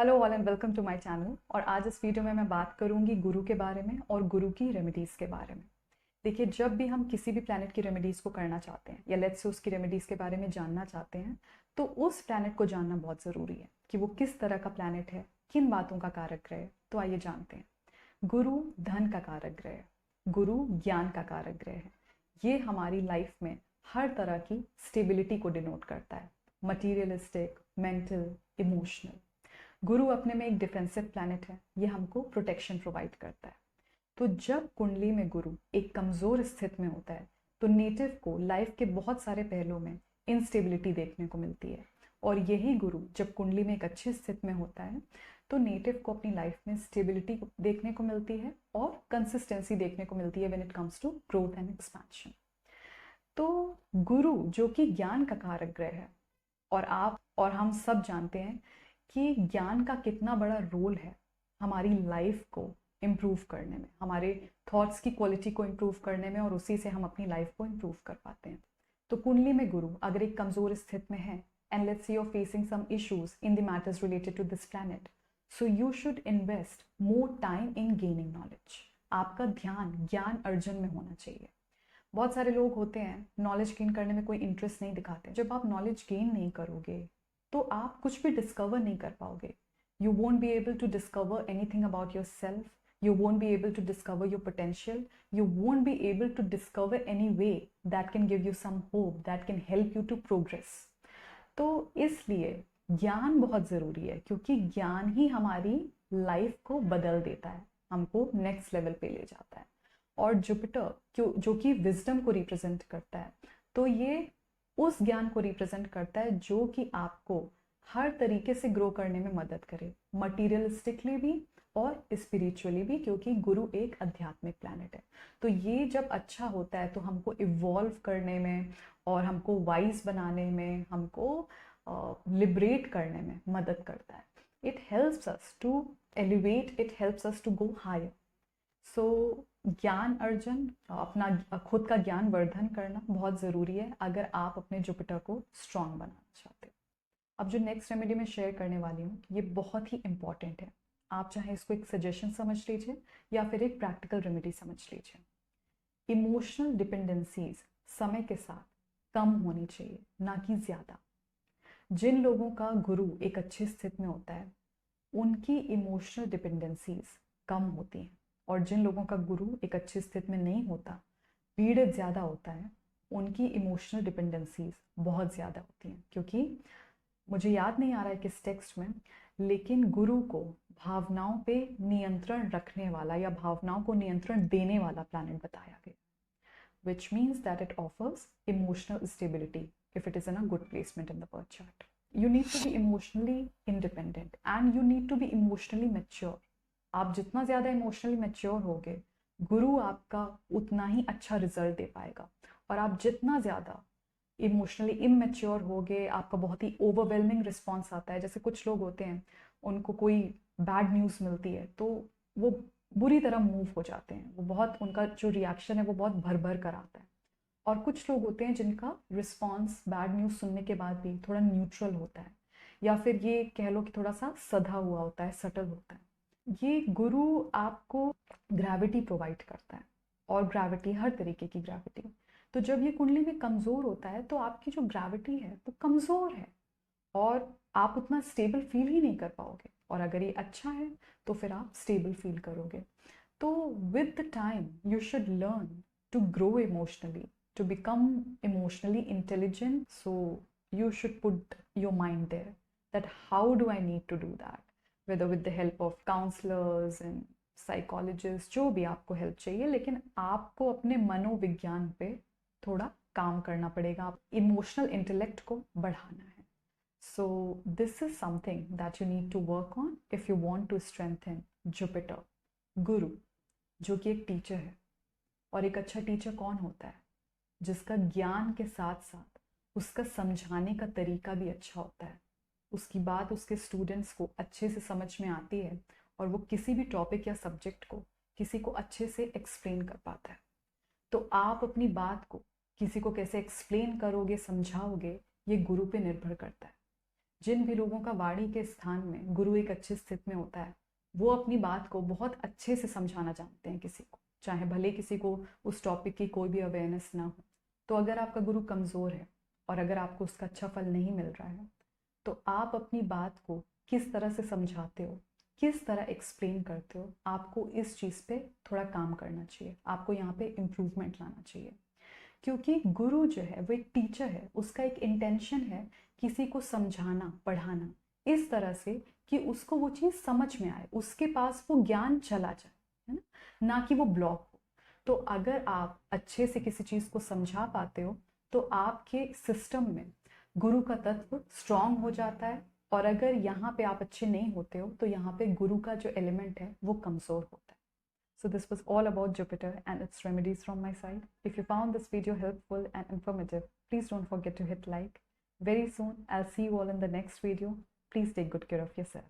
Hello all and welcome to my channel. और आज इस वीडियो में मैं बात करूंगी गुरु के बारे में और गुरु की रेमेडीज़ के बारे में। देखिए, जब भी हम किसी भी प्लैनेट की रेमेडीज़ को करना चाहते हैं या लेट्स से उसकी रेमेडीज़ के बारे में जानना चाहते हैं, तो उस प्लैनेट को जानना बहुत ज़रूरी है कि वो किस तरह का प्लैनेट है, किन बातों का कारक ग्रह है। तो आइए जानते हैं। गुरु धन का कारक ग्रह है, गुरु ज्ञान का कारक ग्रह है। ये हमारी लाइफ में हर तरह की स्टेबिलिटी को डिनोट करता है, मटीरियलिस्टिक, मेंटल, इमोशनल। गुरु अपने में एक डिफेंसिव प्लैनेट है, ये हमको प्रोटेक्शन प्रोवाइड करता है। तो जब कुंडली में गुरु एक कमजोर स्थिति में होता है तो नेटिव को लाइफ के बहुत सारे पहलुओं में इंस्टेबिलिटी देखने को मिलती है। और यही गुरु जब कुंडली में एक अच्छी स्थिति में होता है तो नेटिव को अपनी लाइफ में स्टेबिलिटी देखने को मिलती है और कंसिस्टेंसी देखने को मिलती है when it comes to growth and expansion. तो गुरु जो कि ज्ञान का कारक ग्रह है, और आप और हम सब जानते हैं कि ज्ञान का कितना बड़ा रोल है हमारी लाइफ को इम्प्रूव करने में, हमारे थॉट्स की क्वालिटी को इम्प्रूव करने में, और उसी से हम अपनी लाइफ को इम्प्रूव कर पाते हैं। तो कुंडली में गुरु अगर एक कमजोर स्थिति में है and let's say you are facing some issues in the matters related to this planet, so you should invest more time in gaining knowledge. आपका ध्यान ज्ञान अर्जन में होना चाहिए। बहुत सारे लोग होते हैं नॉलेज गेन करने में कोई इंटरेस्ट नहीं दिखाते। जब आप नॉलेज गेन नहीं करोगे तो आप कुछ भी डिस्कवर नहीं कर पाओगे। You won't be able to discover anything about yourself, you won't be able to discover your potential, you won't be able to discover any way that can give you some hope, that can help you to progress. तो इसलिए ज्ञान बहुत ज़रूरी है, क्योंकि ज्ञान ही हमारी life को बदल देता है, हमको नेक्स्ट लेवल पे ले जाता है। और जुपिटर जो कि विजडम को रिप्रेजेंट करता है, तो ये उस ज्ञान को रिप्रेजेंट करता है जो कि आपको हर तरीके से ग्रो करने में मदद करे, मटीरियलिस्टिकली भी और स्पिरिचुअली भी, क्योंकि गुरु एक आध्यात्मिक प्लैनेट है। तो ये जब अच्छा होता है तो हमको इवॉल्व करने में और हमको वाइज बनाने में, हमको लिबरेट करने में मदद करता है। It helps us to elevate, it helps us to go higher. So ज्ञान अर्जन, अपना खुद का ज्ञान वर्धन करना बहुत ज़रूरी है अगर आप अपने जुपिटर को स्ट्रांग बनाना चाहते हो। अब जो नेक्स्ट रेमेडी मैं शेयर करने वाली हूँ ये बहुत ही इंपॉर्टेंट है। आप चाहे इसको एक सजेशन समझ लीजिए या फिर एक प्रैक्टिकल रेमेडी समझ लीजिए। इमोशनल डिपेंडेंसीज समय के साथ कम होनी चाहिए, ना कि ज़्यादा। जिन लोगों का गुरु एक अच्छी स्थिति में होता है उनकी इमोशनल डिपेंडेंसीज कम होती हैं, और जिन लोगों का गुरु एक अच्छी स्थिति में नहीं होता, पीड़ित ज़्यादा होता है, उनकी इमोशनल डिपेंडेंसीज बहुत ज़्यादा होती हैं। क्योंकि मुझे याद नहीं आ रहा है किस टेक्स्ट में, लेकिन गुरु को भावनाओं पे नियंत्रण रखने वाला या भावनाओं को नियंत्रण देने वाला प्लैनेट बताया गया, which means that it offers emotional stability if it is in a good placement in the birth chart. You need to be emotionally independent and you need to be emotionally mature. आप जितना ज़्यादा emotionally mature होगे, गुरु आपका उतना ही अच्छा result दे पाएगा। और आप जितना ज़्यादा इमोशनली इमेच्योर होगे, आपका बहुत ही ओवरवेलमिंग रिस्पॉन्स आता है। जैसे कुछ लोग होते हैं, उनको कोई बैड न्यूज़ मिलती है तो वो बुरी तरह मूव हो जाते हैं, वो बहुत, उनका जो रिएक्शन है वो बहुत भर भर कर आता है। और कुछ लोग होते हैं जिनका रिस्पॉन्स बैड न्यूज़ सुनने के बाद भी थोड़ा न्यूट्रल होता है, या फिर ये कह लो कि थोड़ा सा सधा हुआ होता है, सटल होता है। ये गुरु आपको ग्रेविटी प्रोवाइड करता है, और ग्रेविटी हर तरीके की ग्रेविटी। तो जब ये कुंडली में कमज़ोर होता है तो आपकी जो ग्रेविटी है वो कमज़ोर है और आप उतना स्टेबल फील ही नहीं कर पाओगे। और अगर ये अच्छा है तो फिर आप स्टेबल फील करोगे। तो with the time you should learn to grow emotionally, to become emotionally intelligent. So you should put your mind there that how do I need to do that, whether with the help of counselors and psychologists, जो भी आपको help चाहिए, लेकिन आपको अपने मनोविज्ञान पे थोड़ा काम करना पड़ेगा, इमोशनल इंटेलेक्ट को बढ़ाना है। So this is something that you need to work on if you want to strengthen Jupiter. गुरु जो कि एक टीचर है, और एक अच्छा टीचर कौन होता है? जिसका ज्ञान के साथ साथ उसका समझाने का तरीका भी अच्छा होता है, उसकी बात उसके स्टूडेंट्स को अच्छे से समझ में आती है, और वो किसी भी टॉपिक या सब्जेक्ट को किसी को अच्छे से एक्सप्लेन कर पाता है। तो आप अपनी बात को किसी को कैसे एक्सप्लेन करोगे, समझाओगे, ये गुरु पे निर्भर करता है। जिन भी लोगों का वाणी के स्थान में गुरु एक अच्छी स्थिति में होता है, वो अपनी बात को बहुत अच्छे से समझाना जानते हैं किसी को, चाहे भले किसी को उस टॉपिक की कोई भी अवेयरनेस ना हो। तो अगर आपका गुरु कमज़ोर है और अगर आपको उसका अच्छा फल नहीं मिल रहा है, तो आप अपनी बात को किस तरह से समझाते हो, किस तरह एक्सप्लेन करते हो, आपको इस चीज़ पे थोड़ा काम करना चाहिए। आपको यहाँ पे इम्प्रूवमेंट लाना चाहिए, क्योंकि गुरु जो है वो एक टीचर है। उसका एक इंटेंशन है किसी को समझाना, पढ़ाना इस तरह से कि उसको वो चीज़ समझ में आए, उसके पास वो ज्ञान चला जाए, है ना कि वो ब्लॉक हो। तो अगर आप अच्छे से किसी चीज़ को समझा पाते हो, तो आपके सिस्टम में गुरु का तत्व स्ट्रांग हो जाता है। और अगर यहाँ पे आप अच्छे नहीं होते हो, तो यहाँ पे गुरु का जो एलिमेंट है वो कमज़ोर होता है। So this was all about Jupiter and its remedies from my side. If you found this video helpful and informative, please don't forget to hit like. Very soon, I'll see you all in the next video. Please take good care of yourself.